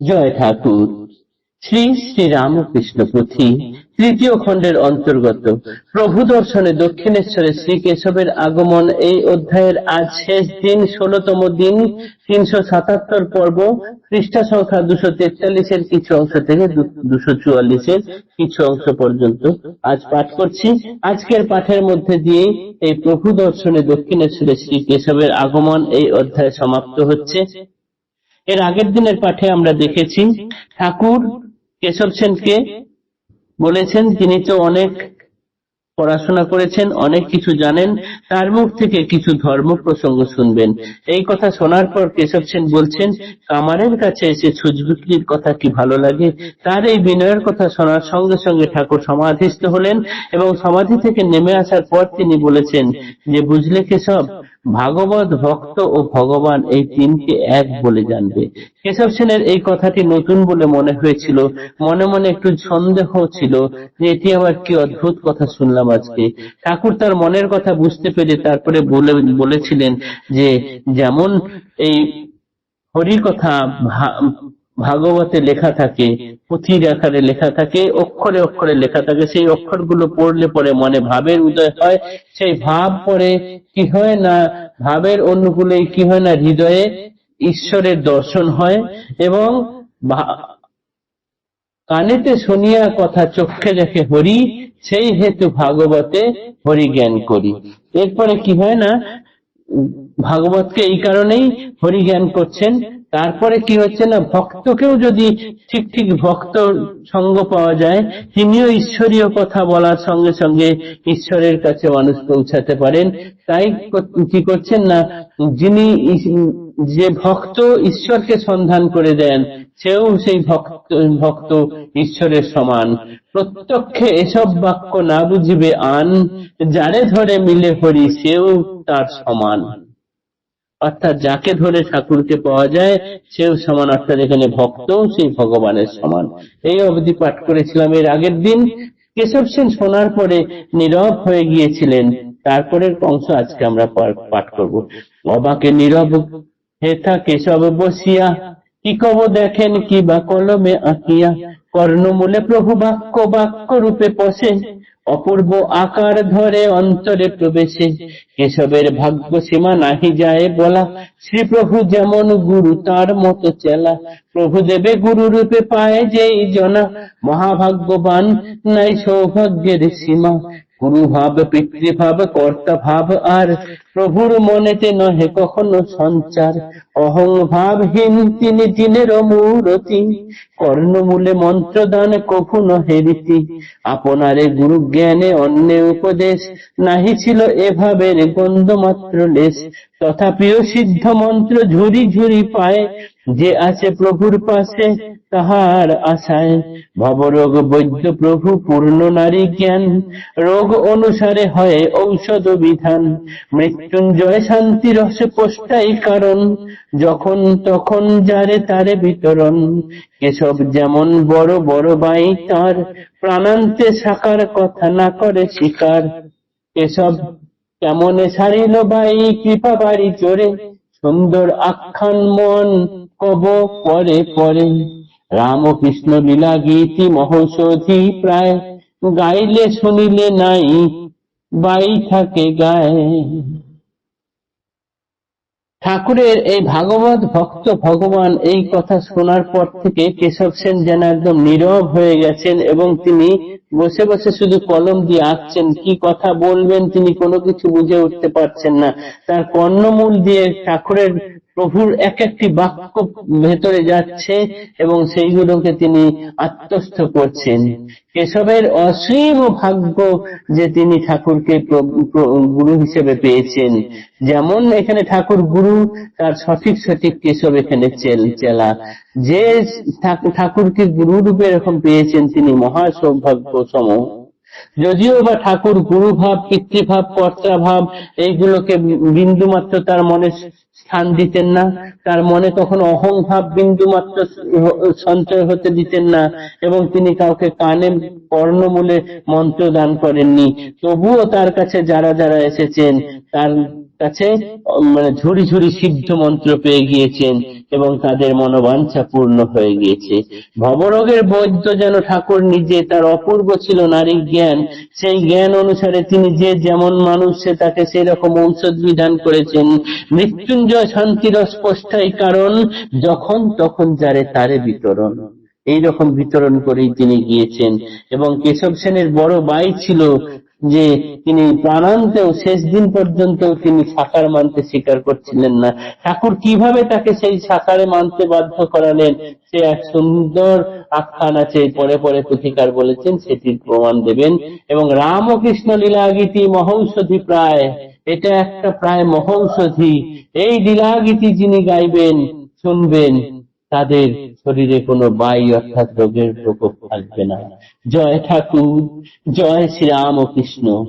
জয় ঠাকুর। শ্রী শ্রী রামকৃষ্ণ পুঁথি তৃতীয় খণ্ডের অন্তর্গত প্রভু দর্শনে দক্ষিণেশ্বরে শ্রী কেশবের আগমন এই অধ্যায়ের আজ শেষ দিন, 16তম দিন, 377 পর্ব, পৃষ্ঠা সংখ্যা 243-এর কিছু অংশ থেকে 244-এর কিছু অংশ পর্যন্ত আজ পাঠ করছি। আজকের পাঠের মধ্যে দিয়ে এই প্রভু দর্শনে দক্ষিণেশ্বরে শ্রী কেশবের আগমন এই অধ্যায় সমাপ্ত হচ্ছে। এর আগের দিনের পাঠে আমরা দেখেছি ঠাকুর কেশব সেনকে বলেছেন তিনি তো অনেক পড়াশোনা করেছেন, অনেক কিছু জানেন, তার মুখ থেকে কিছু ধর্ম প্রসঙ্গ শুনবেন। এই কথা শোনার পর কেশব সেন বলছেন, কামারের কাছে এসে ছুঁচ বিক্রির কথা কি ভালো লাগে। তার এই বিনয়ের কথা শোনার সঙ্গে সঙ্গে ঠাকুর সমাধিস্থ হলেন এবং সমাধি থেকে নেমে আসার পর তিনি বলেছেন যে, বুঝলে কেশব, ভাগবত, ভক্ত ও ভগবান এই তিনকে এক বলে জানবে। কেশব সেনের এই কথাটি নতুন বলে মনে হয়েছিল, মনে মনে একটু সন্দেহ ছিল যে এটি আবার কি অদ্ভুত কথা শুনলাম আজকে। ঠাকুর তার মনের কথা বুঝতে পেরে তারপরে বলেছিলেন যে, যেমন এই হরি কথা ভাগবতে লেখা থাকে, পুঁথির আকারে লেখা থাকে, অক্ষরে অক্ষরে লেখা থাকে, সেই অক্ষরগুলো পড়লে পরে মনে ভাবের উদয় হয়, সেই ভাব পরে কি হয় না, ভাবের অনুকূলে কি হয় না, হৃদয়ে ঈশ্বরের দর্শন হয় এবং কানেতে শুনিয়া কথা চক্ষে দেখে হরি, সেই হেতু ভাগবতে হরি জ্ঞান করি। এরপরে কি হয় না, ভাগবতকে এই কারণেই হরি জ্ঞান করছেন। তারপরে কি হচ্ছে না, ভক্তকেও যদি ঠিক ঠিক ভক্ত সঙ্গ পাওয়া যায়, তিনিও ঈশ্বরীয় কথা বলার সঙ্গে সঙ্গে ঈশ্বরের কাছে মানুষ পৌঁছাতে পারেন। তাই কি করছেন না, যিনি যে ভক্ত ঈশ্বরকে সন্ধান করে দেন, সেও সেই ভক্ত ঈশ্বরের সমান। প্রত্যক্ষে এসব বাক্য না বুঝিবে আন, যারে ধরে মিলে হরি সেও তার সমান। অর্থাৎ যাকে ধরে ঠাকুরকে পাওয়া যায় সেও সমান, অর্থাৎ এখানে ভক্ত সেই ভগবানের সমান। এই অবধি পাঠ করেছিলাম এর আগের দিন। কেশব সেন শোনার পরে নীরব হয়ে গিয়েছিলেন। তারপরের অংশ আজকে আমরা পাঠ করব। অবাকে নীরব হেথা কেশব বসিয়া, কি কব দেখেন কি বা কলমে আঁকিয়া, কর্ণমূলে প্রভু বাক্য বাক্য রূপে পশে, অপূর্ব আকার ধরে অন্তরে প্রবেশে, কেশবের ভাগ্য সীমা নাহি যায় বলা, শ্রীপ্রভু যেমন গুরু তার মতো চেলা, প্রভু দেবে গুরু রূপে পায় যেই জনা, মহাভাগ্যবান নাই সৌভাগ্যের সীমা, গুরু ভাব পিতৃভাব কর্তা ভাব আর, প্রভুর মনেতে নহে কখনো সঞ্চার, অহং ভাবহীন তিনি দিনের মূরতি, কর্ণমূলে মন্ত্রদান কভু নহে রীতি, আপনারে গুরু জ্ঞানে অন্যে উপদেশ, নাহি ছিল এভাবের গন্ধ মাত্র লেশ, তথাপিও সিদ্ধ মন্ত্র ঝুরি ঝুরি পায়, যে আছে প্রভুর পাশে তাহার আশায়, ভবরোগ বৈদ্য প্রভু পূর্ণ নারী জ্ঞান, রোগ অনুসারে হয় ঔষধ বিধান, মৃত্যুঞ্জয় শান্তি রসে পোষ্টাই কারণ, যখন তখন যারে তারে বিতরণ, কেশব যেমন বড় বড় বাই তার, প্রাণান্তে সাকার কথা না করে স্বীকার, কেশব কেমনে সারিল বাই কৃপা বাড়ি চোরে, সুন্দর আখ্যান মন কব পরে পরে, রামকৃষ্ণ লীলা গীতি মহৌষধি প্রায়, গাইলে শুনিলে নাই বাই থাকে গায়ে। ঠাকুরের এই ভাগবত ভক্ত ভগবান এই কথা শোনার পর থেকে কেশব সেন যেন একদম নীরব হয়ে গেছেন এবং তিনি বসে বসে শুধু কলম দিয়ে আঁকছেন, কি কথা বলবেন তিনি কোনো কিছু বুঝে উঠতে পারছেন না। তার কর্ণমূল দিয়ে ঠাকুরের প্রভুর এক একটি বাক্য ভেতরে যাচ্ছে এবং সেইগুলোকে তিনি আত্মস্থ করছেন। কেশবের অসীম ভাগ্য যে তিনি ঠাকুরকে গুরু হিসেবে পেয়েছেন। যেমন এখানে ঠাকুর গুরু, তার সঠিক সঠিক কেশব এখানে চেলা। যে ঠাকুরকে গুরু রূপে এরকম পেয়েছেন তিনি মহা সৌভাগ্য সম। যদিও বা ঠাকুর গুরু ভাব, পিতৃভাব, কর্তা ভাব এইগুলোকে বিন্দু মাত্র তার মনে স্থান দিতেন না, তার মনে তখন অহং ভাব বিন্দু মাত্র সঞ্চয় হতে দিতেন না এবং তিনি কাউকে কানে কর্ণমূলে মন্ত্র দান করেননি। তবুও তার কাছে যারা যারা এসেছেন তার কাছে মানে ঝুড়ি ঝুড়ি সিদ্ধ মন্ত্র পেয়ে গিয়েছেন এবং তাদের মনোবাঞ্ছা পূর্ণ হয়ে গিয়েছে। ভবরোগের বৈদ্য যেন ঠাকুর নিজে, তার অপূর্ব ছিল নারী জ্ঞান। সেই জ্ঞান অনুসারে তিনি যে যেমন মানুষ সে তাকে সেই রকম ঔষধ বিধান করেছেন। মৃত্যুঞ্জয় শান্তির স্পষ্টাই কারণ, যখন তখন যারে তারে বিতরণ। এইরকম বিতরণ করেই তিনি গিয়েছেন। এবং কেশব সেনের বড় বাই ছিল যে তিনি প্রাণান্তেও শেষ দিন পর্যন্ত তিনি সাকার মানতে স্বীকার করছিলেন না। ঠাকুর কিভাবে তাকে সেই সাকারে মানতে বাধ্য করালেন, সে এক সুন্দর আখ্যান আছে, পরে পরে পুথিকার বলেছেন, সেটির প্রমাণ দেবেন। এবং রাম ও কৃষ্ণ লীলা গীতি মহৌষধি প্রায়, এটা একটা প্রায় মহৌষধি। এই লীলা গীতি যিনি গাইবেন, শুনবেন, তাদের শরীরে কোনো বাই অর্থাৎ রোগের প্রকোপ থাকবে না। জয় ঠাকুর, জয় শ্রীরাম ও কৃষ্ণ।